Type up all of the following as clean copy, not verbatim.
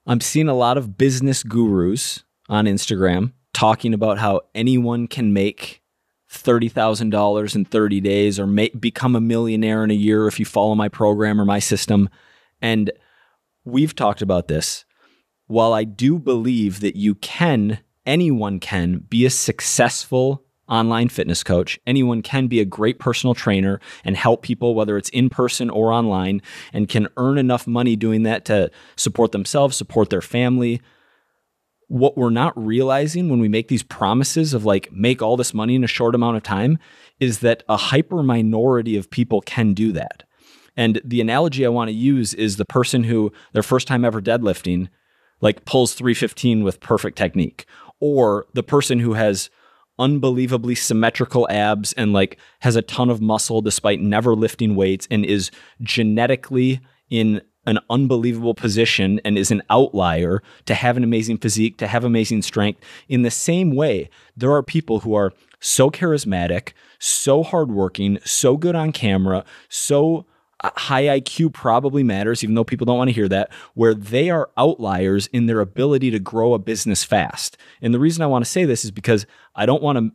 I'm seeing a lot of business gurus on Instagram talking about how anyone can make $30,000 in 30 days or become a millionaire in a year if you follow my program or my system. And we've talked about this. While I do believe that anyone can be a successful online fitness coach, anyone can be a great personal trainer and help people, whether it's in person or online, and can earn enough money doing that to support themselves, support their family. What we're not realizing when we make these promises of like, make all this money in a short amount of time, is that a hyper minority of people can do that. And the analogy I want to use is the person who their first time ever deadlifting, like pulls 315 with perfect technique, or the person who has unbelievably symmetrical abs and like has a ton of muscle despite never lifting weights and is genetically in an unbelievable position and is an outlier to have an amazing physique, to have amazing strength. In the same way, there are people who are so charismatic, so hardworking, so good on camera, so high IQ probably matters, even though people don't want to hear that, where they are outliers in their ability to grow a business fast. And the reason I want to say this is because I don't want to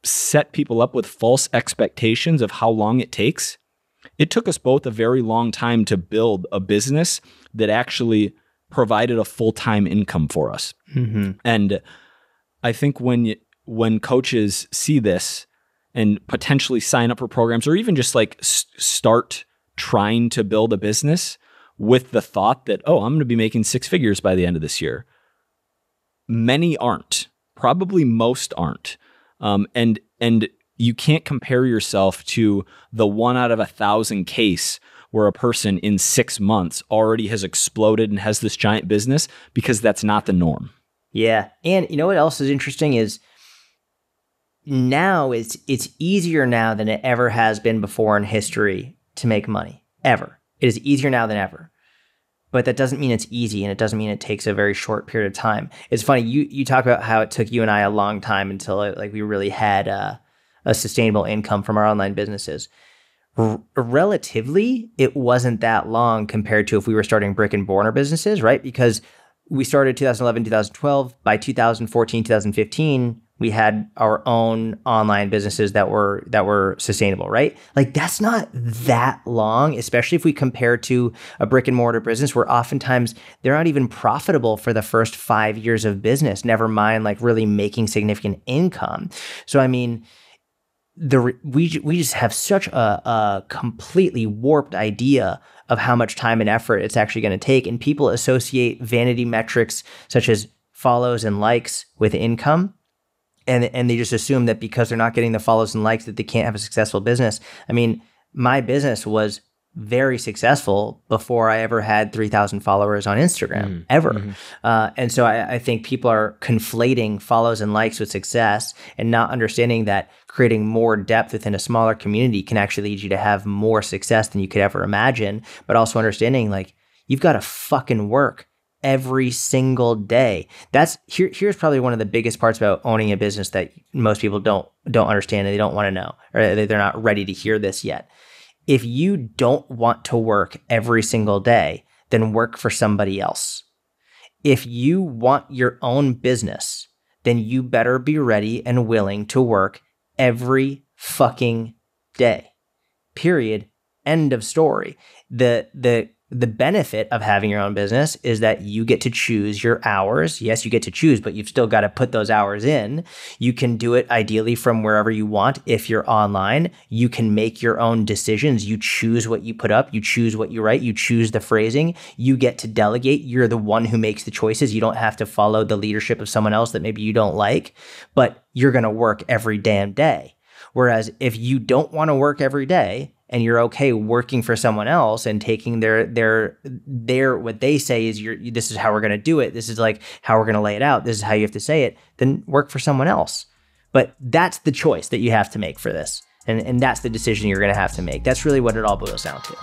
set people up with false expectations of how long it takes. It took us both a very long time to build a business that actually provided a full-time income for us. Mm-hmm. And I think when coaches see this and potentially sign up for programs or even just like start trying to build a business with the thought that, oh, I'm going to be making six figures by the end of this year. Many aren't. Probably most aren't. And you can't compare yourself to the 1 out of 1,000 case where a person in 6 months already has exploded and has this giant business, because that's not the norm. Yeah. And you know what else is interesting is now it's easier now than it ever has been before in history to make money, ever. It is easier now than ever. But that doesn't mean it's easy, and it doesn't mean it takes a very short period of time. It's funny, you talk about how it took you and I a long time until we really had a sustainable income from our online businesses. Relatively, it wasn't that long compared to if we were starting brick and mortar businesses, right? Because we started 2011, 2012. By 2014, 2015, we had our own online businesses that were sustainable, right? Like that's not that long, especially if we compare to a brick and mortar business where oftentimes they're not even profitable for the first 5 years of business, never mind like really making significant income. So, I mean, we just have such a completely warped idea of how much time and effort it's actually going to take. And people associate vanity metrics such as follows and likes with income. And they just assume that because they're not getting the follows and likes that they can't have a successful business. I mean, my business was very successful before I ever had 3,000 followers on Instagram, ever. Mm-hmm. And so I think people are conflating follows and likes with success and not understanding that creating more depth within a smaller community can actually lead you to have more success than you could ever imagine. But also understanding like you've got to fucking work every single day. Here's probably one of the biggest parts about owning a business that most people don't understand and they don't want to know, or they're not ready to hear this yet. If you don't want to work every single day, then work for somebody else. If you want your own business, then you better be ready and willing to work every fucking day. Period. End of story. The benefit of having your own business is that you get to choose your hours. Yes, you get to choose, but you've still got to put those hours in. You can do it ideally from wherever you want. If you're online, you can make your own decisions. You choose what you put up. You choose what you write. You choose the phrasing. You get to delegate. You're the one who makes the choices. You don't have to follow the leadership of someone else that maybe you don't like, but you're going to work every damn day. Whereas if you don't want to work every day, and you're okay working for someone else and taking their what they say is this is how we're going to do it. This is like how we're going to lay it out. This is how you have to say it. Then work for someone else. But that's the choice that you have to make for this. And that's the decision you're going to have to make. That's really what it all boils down to.